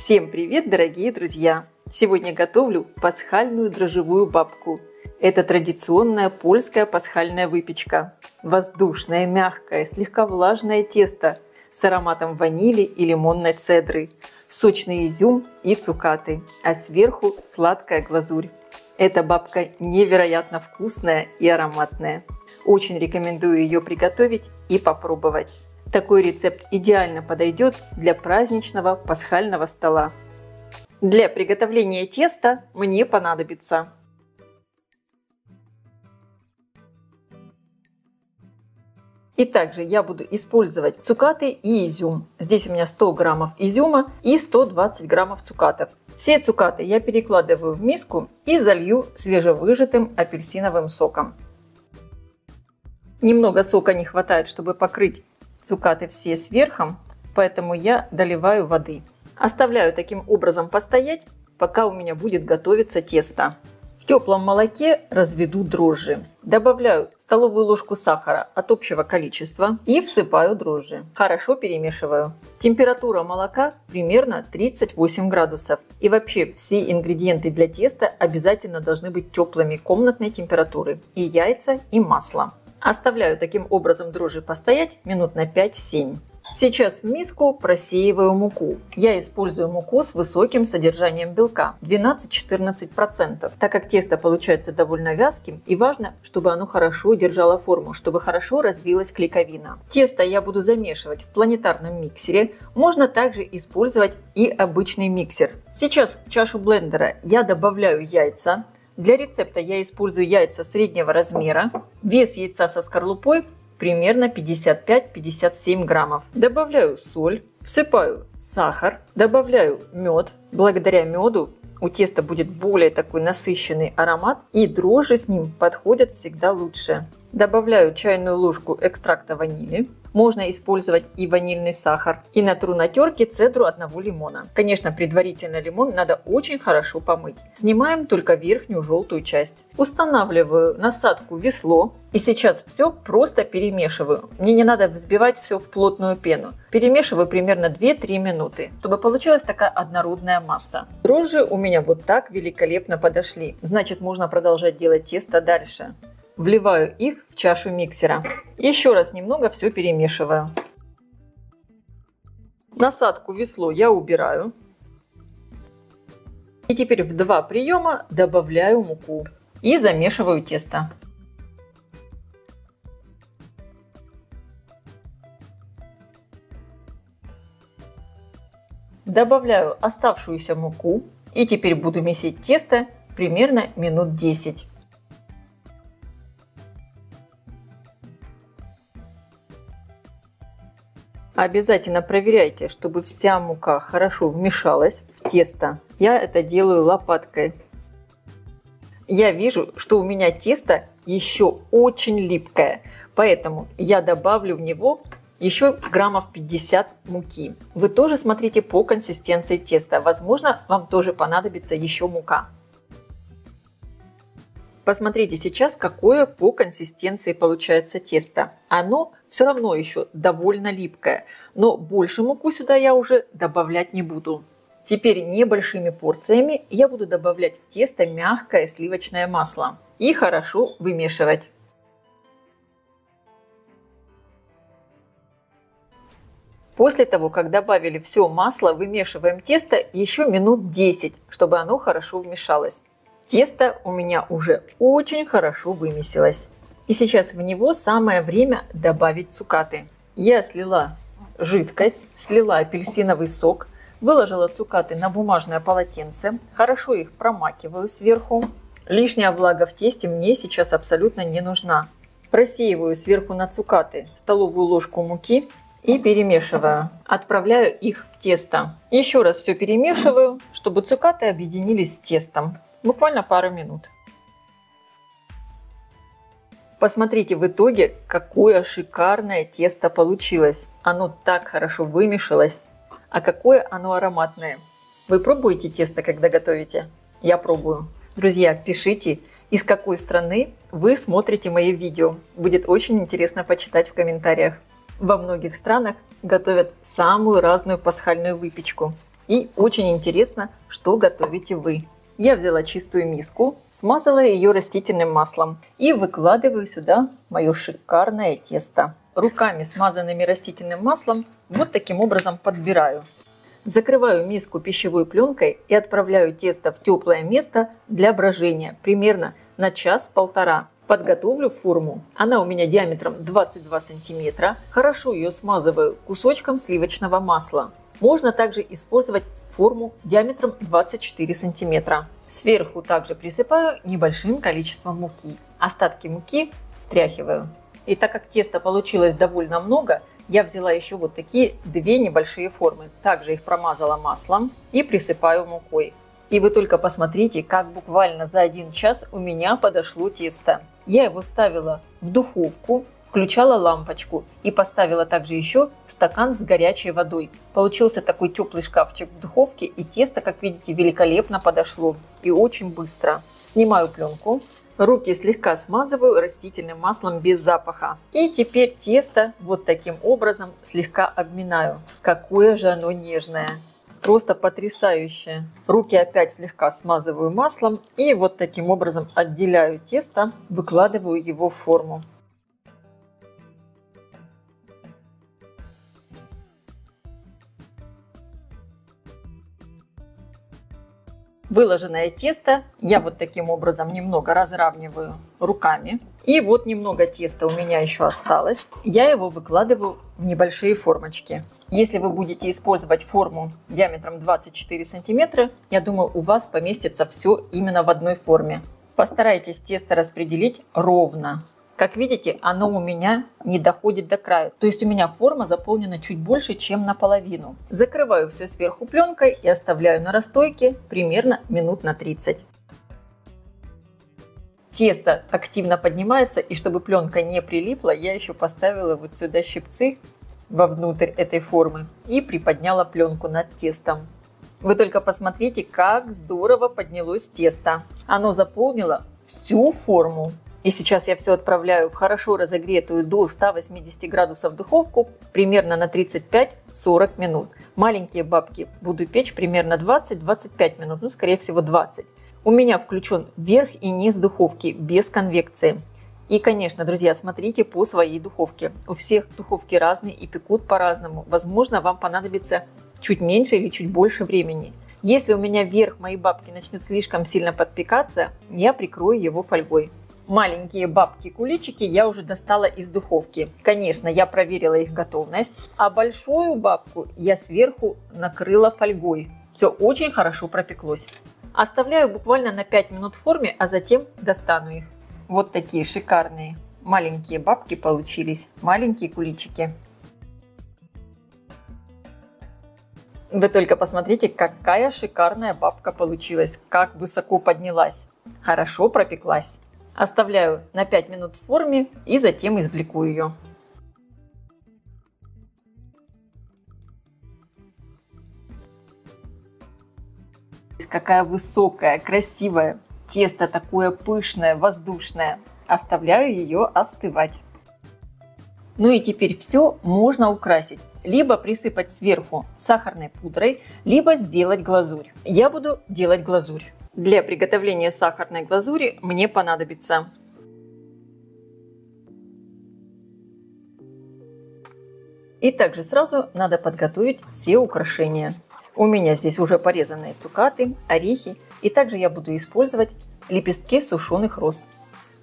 Всем привет, дорогие друзья! Сегодня готовлю пасхальную дрожжевую бабку. Это традиционная польская пасхальная выпечка. Воздушное, мягкое, слегка влажное тесто с ароматом ванили и лимонной цедры, сочный изюм и цукаты, а сверху сладкая глазурь. Эта бабка невероятно вкусная и ароматная. Очень рекомендую ее приготовить и попробовать. Такой рецепт идеально подойдет для праздничного пасхального стола. Для приготовления теста мне понадобится и также я буду использовать цукаты и изюм. Здесь у меня 100 граммов изюма и 120 граммов цукатов. Все цукаты я перекладываю в миску и залью свежевыжатым апельсиновым соком. Немного сока не хватает, чтобы покрыть цукаты все сверху, поэтому я доливаю воды. Оставляю таким образом постоять, пока у меня будет готовиться тесто. В теплом молоке разведу дрожжи. Добавляю столовую ложку сахара от общего количества и всыпаю дрожжи. Хорошо перемешиваю. Температура молока примерно 38 градусов. И вообще все ингредиенты для теста обязательно должны быть теплыми комнатной температуры. И яйца, и масло. Оставляю таким образом дрожжи постоять минут на 5-7. Сейчас в миску просеиваю муку. Я использую муку с высоким содержанием белка 12-14%, так как тесто получается довольно вязким и важно, чтобы оно хорошо держало форму, чтобы хорошо развилась клейковина. Тесто я буду замешивать в планетарном миксере, можно также использовать и обычный миксер. Сейчас в чашу блендера я добавляю яйца. Для рецепта я использую яйца среднего размера. Вес яйца со скорлупой примерно 55-57 граммов. Добавляю соль, всыпаю сахар, добавляю мед. Благодаря меду у теста будет более такой насыщенный аромат, и дрожжи с ним подходят всегда лучше. Добавляю чайную ложку экстракта ванили. Можно использовать и ванильный сахар. И натру на терке цедру одного лимона. Конечно, предварительно лимон надо очень хорошо помыть. Снимаем только верхнюю желтую часть. Устанавливаю насадку весло. И сейчас все просто перемешиваю. Мне не надо взбивать все в плотную пену. Перемешиваю примерно 2-3 минуты, чтобы получилась такая однородная масса. Дрожжи у меня вот так великолепно подошли. Значит, можно продолжать делать тесто дальше. Вливаю их в чашу миксера. Еще раз немного все перемешиваю. Насадку весло я убираю. И теперь в 2 приема добавляю муку и замешиваю тесто. Добавляю оставшуюся муку и теперь буду месить тесто примерно минут 10. Обязательно проверяйте, чтобы вся мука хорошо вмешалась в тесто. Я это делаю лопаткой. Я вижу, что у меня тесто еще очень липкое, поэтому я добавлю в него еще граммов 50 муки. Вы тоже смотрите по консистенции теста. Возможно, вам тоже понадобится еще мука. Посмотрите сейчас, какое по консистенции получается тесто. Оно все равно еще довольно липкое, но больше муку сюда я уже добавлять не буду. Теперь небольшими порциями я буду добавлять в тесто мягкое сливочное масло и хорошо вымешивать. После того, как добавили все масло, вымешиваем тесто еще минут 10, чтобы оно хорошо вмешалось. Тесто у меня уже очень хорошо вымесилось. И сейчас в него самое время добавить цукаты. Я слила жидкость, слила апельсиновый сок, выложила цукаты на бумажное полотенце, хорошо их промакиваю сверху. Лишняя влага в тесте мне сейчас абсолютно не нужна. Просеиваю сверху на цукаты столовую ложку муки и перемешиваю. Отправляю их в тесто. Еще раз все перемешиваю, чтобы цукаты объединились с тестом. Буквально пару минут. Посмотрите в итоге, какое шикарное тесто получилось. Оно так хорошо вымешалось. А какое оно ароматное. Вы пробуете тесто, когда готовите? Я пробую. Друзья, пишите, из какой страны вы смотрите мои видео. Будет очень интересно почитать в комментариях. Во многих странах готовят самую разную пасхальную выпечку. И очень интересно, что готовите вы. Я взяла чистую миску, смазала ее растительным маслом и выкладываю сюда мое шикарное тесто. Руками, смазанными растительным маслом, вот таким образом подбираю. Закрываю миску пищевой пленкой и отправляю тесто в теплое место для брожения, примерно на час-полтора. Подготовлю форму. Она у меня диаметром 22 сантиметра. Хорошо ее смазываю кусочком сливочного масла. Можно также использовать форму диаметром 24 сантиметра. Сверху также присыпаю небольшим количеством муки. Остатки муки стряхиваю. И так как теста получилось довольно много, я взяла еще вот такие две небольшие формы. Также их промазала маслом и присыпаю мукой. И вы только посмотрите, как буквально за 1 час у меня подошло тесто. Я его ставила в духовку, включала лампочку и поставила также еще стакан с горячей водой. Получился такой теплый шкафчик в духовке, и тесто, как видите, великолепно подошло и очень быстро. Снимаю пленку. Руки слегка смазываю растительным маслом без запаха. И теперь тесто вот таким образом слегка обминаю. Какое же оно нежное! Просто потрясающе! Руки опять слегка смазываю маслом и вот таким образом отделяю тесто, выкладываю его в форму. Выложенное тесто я вот таким образом немного разравниваю руками. И вот немного теста у меня еще осталось. Я его выкладываю в небольшие формочки. Если вы будете использовать форму диаметром 24 сантиметра, я думаю, у вас поместится все именно в одной форме. Постарайтесь тесто распределить ровно. Как видите, оно у меня не доходит до края. То есть у меня форма заполнена чуть больше, чем наполовину. Закрываю все сверху пленкой и оставляю на расстойке примерно минут на 30. Тесто активно поднимается, и чтобы пленка не прилипла, я еще поставила вот сюда щипцы вовнутрь этой формы и приподняла пленку над тестом. Вы только посмотрите, как здорово поднялось тесто. Оно заполнило всю форму. И сейчас я все отправляю в хорошо разогретую до 180 градусов духовку примерно на 35-40 минут. Маленькие бабки буду печь примерно 20-25 минут, ну скорее всего 20. У меня включен верх и низ духовки без конвекции. И конечно, друзья, смотрите по своей духовке. У всех духовки разные и пекут по-разному. Возможно, вам понадобится чуть меньше или чуть больше времени. Если у меня верх моей бабки начнет слишком сильно подпекаться, я прикрою его фольгой. Маленькие бабки-куличики я уже достала из духовки. Конечно, я проверила их готовность, а большую бабку я сверху накрыла фольгой. Все очень хорошо пропеклось. Оставляю буквально на 5 минут в форме, а затем достану их. Вот такие шикарные маленькие бабки получились, маленькие куличики. Вы только посмотрите, какая шикарная бабка получилась, как высоко поднялась, хорошо пропеклась. Оставляю на 5 минут в форме и затем извлеку ее. Какая высокая, красивая. Тесто такое пышное, воздушное. Оставляю ее остывать. Ну и теперь все можно украсить. Либо присыпать сверху сахарной пудрой, либо сделать глазурь. Я буду делать глазурь. Для приготовления сахарной глазури мне понадобится и также сразу надо подготовить все украшения. У меня здесь уже порезанные цукаты, орехи, и также я буду использовать лепестки сушеных роз.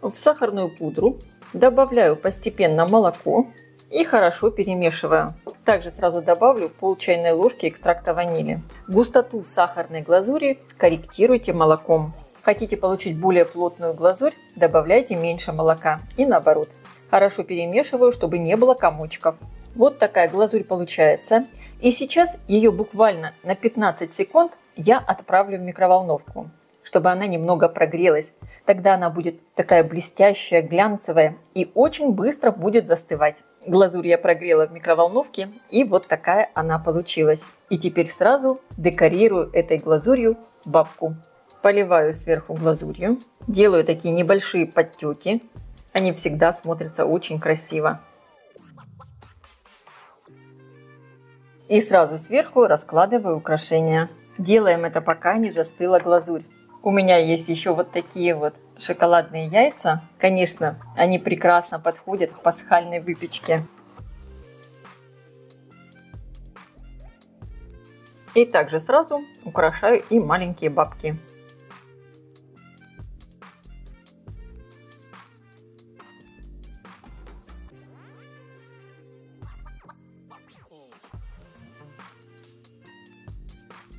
В сахарную пудру добавляю постепенно молоко и хорошо перемешиваю. Также сразу добавлю пол чайной ложки экстракта ванили. Густоту сахарной глазури корректируйте молоком. Хотите получить более плотную глазурь, добавляйте меньше молока и наоборот. Хорошо перемешиваю, чтобы не было комочков. Вот такая глазурь получается. И сейчас ее буквально на 15 секунд я отправлю в микроволновку, чтобы она немного прогрелась. Тогда она будет такая блестящая, глянцевая и очень быстро будет застывать. Глазурь я прогрела в микроволновке, и вот такая она получилась. И теперь сразу декорирую этой глазурью бабку. Поливаю сверху глазурью, делаю такие небольшие подтеки. Они всегда смотрятся очень красиво. И сразу сверху раскладываю украшения. Делаем это, пока не застыла глазурь. У меня есть еще вот такие вот шоколадные яйца. Конечно, они прекрасно подходят к пасхальной выпечке. И также сразу украшаю и маленькие бабки.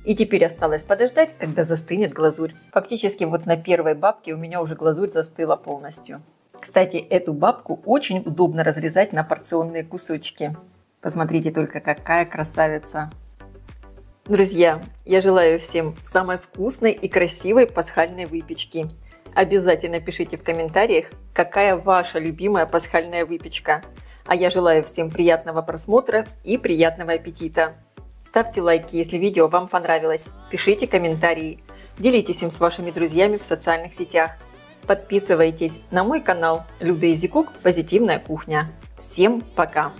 И теперь осталось подождать, когда застынет глазурь. Фактически вот на первой бабке у меня уже глазурь застыла полностью. Кстати, эту бабку очень удобно разрезать на порционные кусочки. Посмотрите только, какая красавица. Друзья, я желаю всем самой вкусной и красивой пасхальной выпечки. Обязательно пишите в комментариях, какая ваша любимая пасхальная выпечка. А я желаю всем приятного просмотра и приятного аппетита. Ставьте лайки, если видео вам понравилось. Пишите комментарии. Делитесь им с вашими друзьями в социальных сетях. Подписывайтесь на мой канал Люда Изикук «Позитивная кухня». Всем пока!